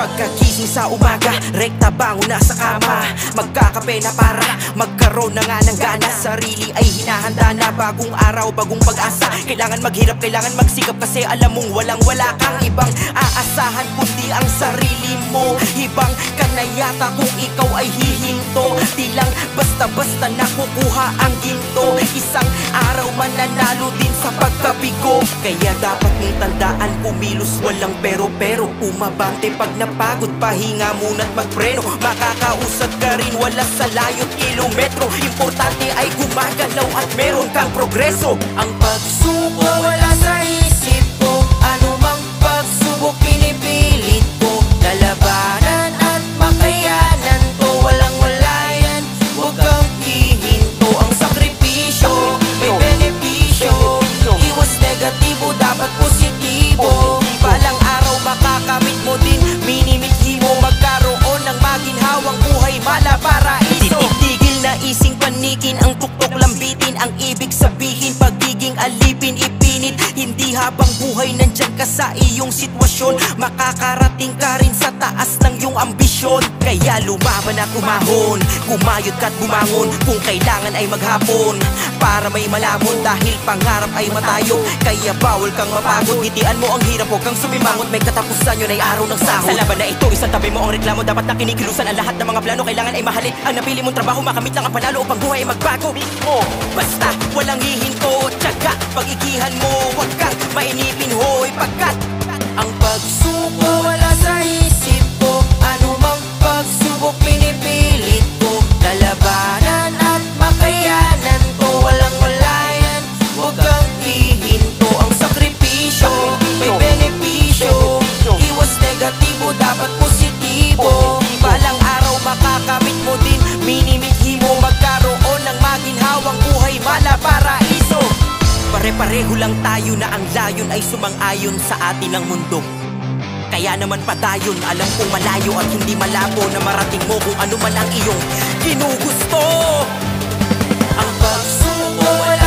Pagkagising sa umaga, rekta bangon na sa kama. Magkakape na para magkaroon na nga ng gana. Sarili ay hinahanda na, bagong araw, bagong pag-asa. Kailangan maghirap, kailangan magsikap, kasi alam mong walang-wala kang ibang aasahan kundi ang sarili mo. Hibang ka na yata kung ikaw ay hihinto. Di lang basta-basta nakukuha ang ginto. Isang araw mananalo din sa pagkabigo. Kaya dapat mong tandaan, kumilos walang pero-pero. Umabante pag napagod, pahinga muna't magpreno. Makakausad ka rin, wala sa layo't kilometro. Importante ay gumagalaw at meron kang progreso. Ang pagsuko wala sa isip ko, anumang pagsubok pinipilit ko. Lalabanan at makayanan to, walang wala yan, huwag kang hihinto. Ang sakripisyo may benepisyo, iwas negatibo, dapat positibo. Balang araw makakamit mo din, minimithi mo magkaroon ng maginhawang buhay, mala paraiso. Titigil na ising panikin, ang tuktok lambitin. Ang ibig sabihin pagiging alipin, ipinit. Hindi habang buhay nandyan ka sa iyong sitwasyon, makakarating ka rin sa taas ng iyong ambisyon. Kaya lumaban at umahon, kumayod ka't bumangon. Kung kailangan ay maghapon para may malamon, dahil pangarap ay matayo. Kaya bawal kang mapagod, hitian mo ang hirap, huwag kang sumimangot. May katapusan yun ay araw ng sahod. Sa laban na ito, isang tabi mo ang reklamo. Dapat na kinikilusan ang lahat ng mga plano. Kailangan ay mahalin ang napili mong trabaho, makamit lang ang panalo upang buhay ay magbago. Basta walang hihinto, tiyaga, pag-igihan mo, huwag kang mainipin hoy, pagkat ang pagsuko wala sa isip ko, anumang pagsubok pinipilit ko. Lalabanan at makayanan to, walang wala yan, huwag kang hihinto. Ang sakripisyo may benepisyo, iwas negatibo, dapat positibo. Balang araw makakamit mo din, minimithi mo magkaroon ng maginhawang buhay, mala paraiso. Pare-pareho lang tayo na ang layon ay sumang-ayon sa atin ng mundo. Kaya naman padayon, alam kong malayo at hindi malabo na marating mo kung ano man ang iyong ginugusto. Ang pagsuko wala